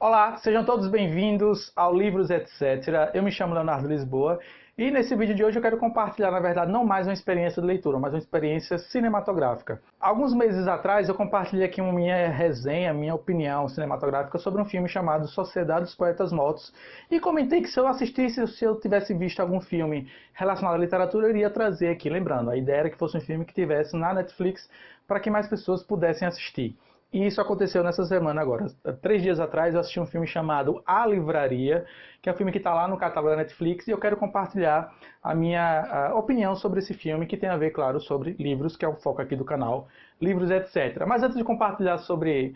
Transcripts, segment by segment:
Olá, sejam todos bem-vindos ao Livros Etc. Eu me chamo Leonardo Lisboa e nesse vídeo de hoje eu quero compartilhar, na verdade, não mais uma experiência de leitura, mas uma experiência cinematográfica. Alguns meses atrás eu compartilhei aqui uma minha resenha, minha opinião cinematográfica sobre um filme chamado Sociedade dos Poetas Mortos e comentei que se eu assistisse, se eu tivesse visto algum filme relacionado à literatura, eu iria trazer aqui, lembrando, a ideia era que fosse um filme que tivesse na Netflix para que mais pessoas pudessem assistir. E isso aconteceu nessa semana agora. 3 dias atrás eu assisti um filme chamado A Livraria, que é um filme que está lá no catálogo da Netflix, e eu quero compartilhar a minha opinião sobre esse filme, que tem a ver, claro, sobre livros, que é o foco aqui do canal, livros, etc. Mas antes de compartilhar sobre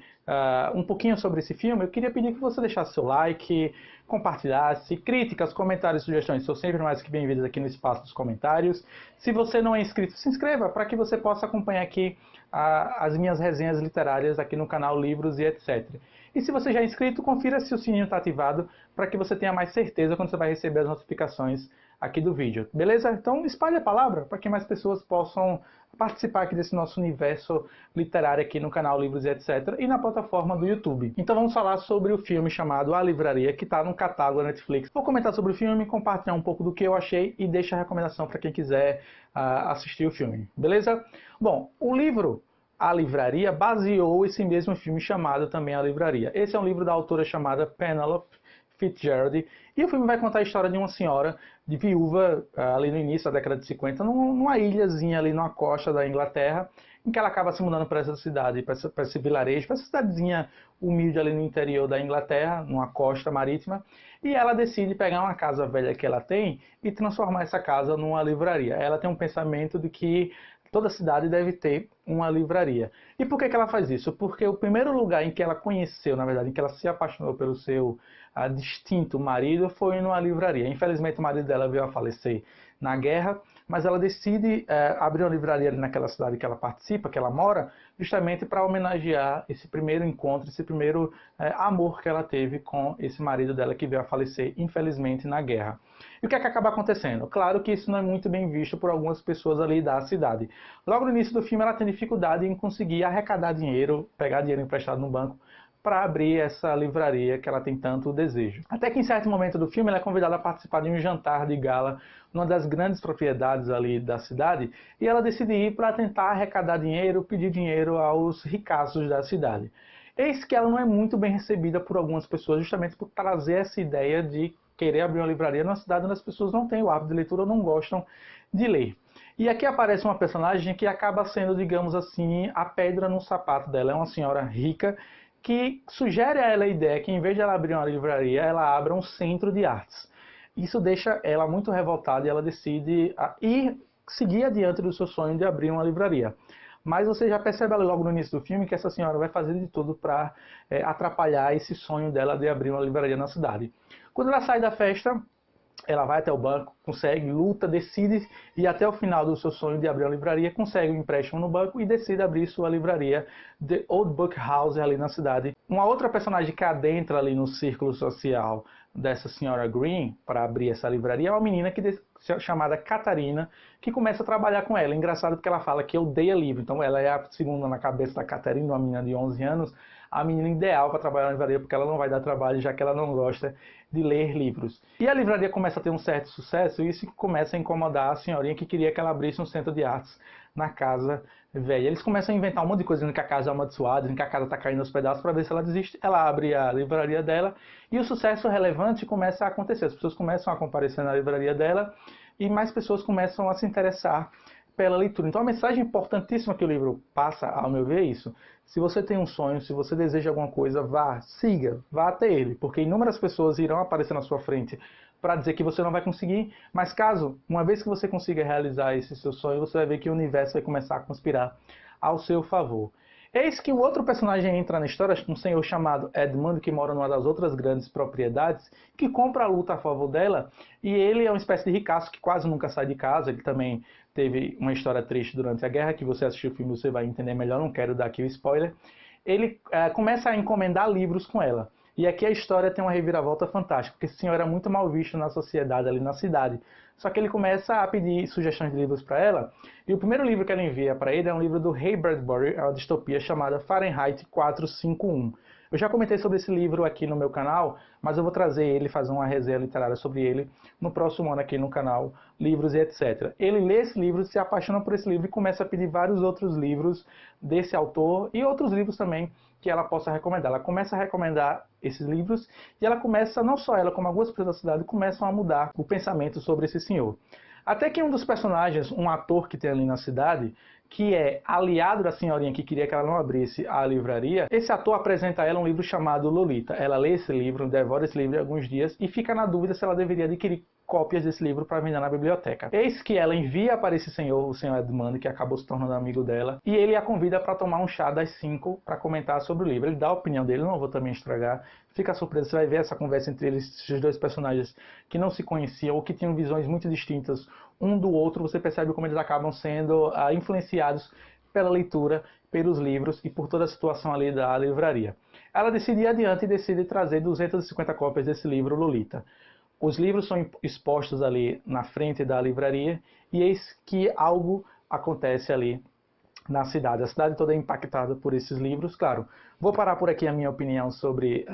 um pouquinho sobre esse filme, eu queria pedir que você deixasse seu like, compartilhasse, críticas, comentários, sugestões, são sempre mais que bem-vindas aqui no espaço dos comentários. Se você não é inscrito, se inscreva para que você possa acompanhar aqui as minhas resenhas literárias aqui no canal Livros e etc. E se você já é inscrito, confira se o sininho está ativado para que você tenha mais certeza quando você vai receber as notificações aqui do vídeo. Beleza? Então espalhe a palavra para que mais pessoas possam participar aqui desse nosso universo literário aqui no canal Livros e etc. e na plataforma do YouTube. Então vamos falar sobre o filme chamado A Livraria, que está no catálogo da Netflix. Vou comentar sobre o filme, compartilhar um pouco do que eu achei e deixo a recomendação para quem quiser assistir o filme. Beleza? Bom, o livro A Livraria baseou esse mesmo filme chamado também A Livraria. Esse é um livro da autora chamada Penelope Fitzgerald, e o filme vai contar a história de uma senhora de viúva ali no início da década de 50, numa ilhazinha ali na costa da Inglaterra, em que ela acaba se mudando para essa cidade, para esse vilarejo, para essa cidadezinha humilde ali no interior da Inglaterra, numa costa marítima, e ela decide pegar uma casa velha que ela tem e transformar essa casa numa livraria. Ela tem um pensamento de que toda cidade deve ter uma livraria. E por que ela faz isso? Porque o primeiro lugar em que ela conheceu, na verdade, em que ela se apaixonou pelo seu distinto marido foi numa livraria. Infelizmente o marido dela veio a falecer na guerra, mas ela decide abrir uma livraria ali naquela cidade que ela participa, que ela mora, justamente para homenagear esse primeiro encontro, esse primeiro amor que ela teve com esse marido dela que veio a falecer, infelizmente, na guerra. E o que é que acaba acontecendo? Claro que isso não é muito bem visto por algumas pessoas ali da cidade. Logo no início do filme ela tem dificuldade em conseguir arrecadar dinheiro, pegar dinheiro emprestado no banco, para abrir essa livraria que ela tem tanto desejo. Até que em certo momento do filme ela é convidada a participar de um jantar de gala numa das grandes propriedades ali da cidade, e ela decide ir para tentar arrecadar dinheiro, pedir dinheiro aos ricaços da cidade. Eis que ela não é muito bem recebida por algumas pessoas, justamente por trazer essa ideia de querer abrir uma livraria numa cidade onde as pessoas não têm o hábito de leitura ou não gostam de ler. E aqui aparece uma personagem que acaba sendo, digamos assim, a pedra no sapato dela. É uma senhora rica que sugere a ela a ideia que, em vez de ela abrir uma livraria, ela abra um centro de artes. Isso deixa ela muito revoltada e ela decide ir seguir adiante do seu sonho de abrir uma livraria. Mas você já percebe logo no início do filme que essa senhora vai fazer de tudo para atrapalhar esse sonho dela de abrir uma livraria na cidade. Quando ela sai da festa, ela vai até o banco, consegue, luta, decide ir até o final do seu sonho de abrir uma livraria, consegue um empréstimo no banco e decide abrir sua livraria, The Old Book House, ali na cidade. Uma outra personagem que adentra ali no círculo social dessa senhora Green para abrir essa livraria é uma menina chamada Catarina, que começa a trabalhar com ela. Engraçado porque ela fala que odeia livro, então ela é a segunda na cabeça da Catarina, uma menina de 11 anos, a menina ideal para trabalhar na livraria, porque ela não vai dar trabalho, já que ela não gosta de ler livros. E a livraria começa a ter um certo sucesso, e isso começa a incomodar a senhorinha que queria que ela abrisse um centro de artes na casa velha. Eles começam a inventar um monte de coisa, dizendo que a casa é amaldiçoada, dizendo que a casa está caindo aos pedaços, para ver se ela desiste. Ela abre a livraria dela, e o sucesso relevante começa a acontecer. As pessoas começam a comparecer na livraria dela, e mais pessoas começam a se interessar pela leitura. Então a mensagem importantíssima que o livro passa, ao meu ver, é isso. Se você tem um sonho, se você deseja alguma coisa, vá, siga, vá até ele, porque inúmeras pessoas irão aparecer na sua frente para dizer que você não vai conseguir, mas caso, uma vez que você consiga realizar esse seu sonho, você vai ver que o universo vai começar a conspirar ao seu favor. Eis que o outro personagem entra na história, um senhor chamado Edmund, que mora numa das outras grandes propriedades, que compra a luta a favor dela, e ele é uma espécie de ricaço que quase nunca sai de casa. Ele também teve uma história triste durante a guerra, que você assistiu o filme você vai entender melhor, não quero dar aqui o spoiler. Ele começa a encomendar livros com ela. E aqui a história tem uma reviravolta fantástica, porque esse senhor era muito mal visto na sociedade, ali na cidade. Só que ele começa a pedir sugestões de livros para ela, e o primeiro livro que ela envia para ele é um livro do Ray Bradbury, é uma distopia chamada Fahrenheit 451. Eu já comentei sobre esse livro aqui no meu canal, mas eu vou trazer ele, fazer uma resenha literária sobre ele no próximo ano aqui no canal Livros e etc. Ele lê esse livro, se apaixona por esse livro e começa a pedir vários outros livros desse autor e outros livros também que ela possa recomendar. Ela começa a recomendar esses livros e ela começa, não só ela, como algumas pessoas da cidade, começam a mudar o pensamento sobre esse senhor. Até que um dos personagens, um ator que tem ali na cidade, que é aliado da senhorinha que queria que ela não abrisse a livraria, esse ator apresenta a ela um livro chamado Lolita. Ela lê esse livro, devora esse livro em alguns dias e fica na dúvida se ela deveria adquirir cópias desse livro para vender na biblioteca. Eis que ela envia para esse senhor, o senhor Edmund, que acabou se tornando amigo dela, e ele a convida para tomar um chá das 5 para comentar sobre o livro. Ele dá a opinião dele, não vou também estragar. Fica surpreso, você vai ver essa conversa entre eles, esses dois personagens que não se conheciam ou que tinham visões muito distintas um do outro. Você percebe como eles acabam sendo influenciados pela leitura, pelos livros e por toda a situação ali da livraria. Ela decide ir adiante e decide trazer 250 cópias desse livro Lolita. Os livros são expostos ali na frente da livraria e eis que algo acontece ali na cidade. A cidade toda é impactada por esses livros, claro. Vou parar por aqui a minha opinião sobre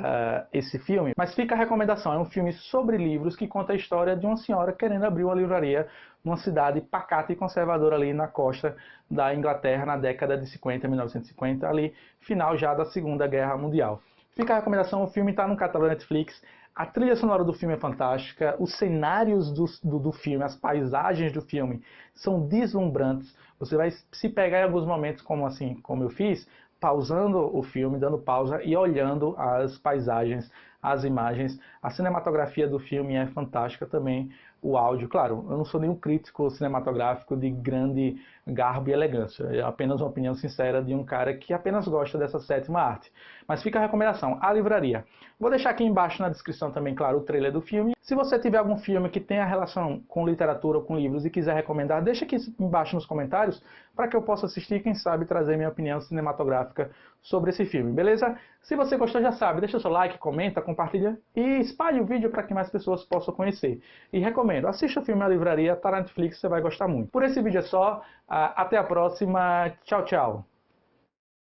esse filme, mas fica a recomendação. É um filme sobre livros que conta a história de uma senhora querendo abrir uma livraria numa cidade pacata e conservadora ali na costa da Inglaterra na década de 50, 1950, ali final já da Segunda Guerra Mundial. Fica a recomendação, o filme está no catálogo da Netflix. A trilha sonora do filme é fantástica, os cenários do filme, as paisagens do filme são deslumbrantes. Você vai se pegar em alguns momentos, como eu fiz, pausando o filme, dando pausa e olhando as paisagens, as imagens. A cinematografia do filme é fantástica também, o áudio. Claro, eu não sou nenhum crítico cinematográfico de grande garbo e elegância. É apenas uma opinião sincera de um cara que apenas gosta dessa sétima arte. Mas fica a recomendação, A Livraria. Vou deixar aqui embaixo na descrição também, claro, o trailer do filme. Se você tiver algum filme que tenha relação com literatura ou com livros e quiser recomendar, deixa aqui embaixo nos comentários para que eu possa assistir e, quem sabe, trazer minha opinião cinematográfica sobre esse filme, beleza? Se você gostou, já sabe, deixa seu like, comenta, compartilha e espalhe o vídeo para que mais pessoas possam conhecer. E recomendo, assista o filme A Livraria, tá na Netflix, você vai gostar muito. Por esse vídeo é só, até a próxima, tchau, tchau!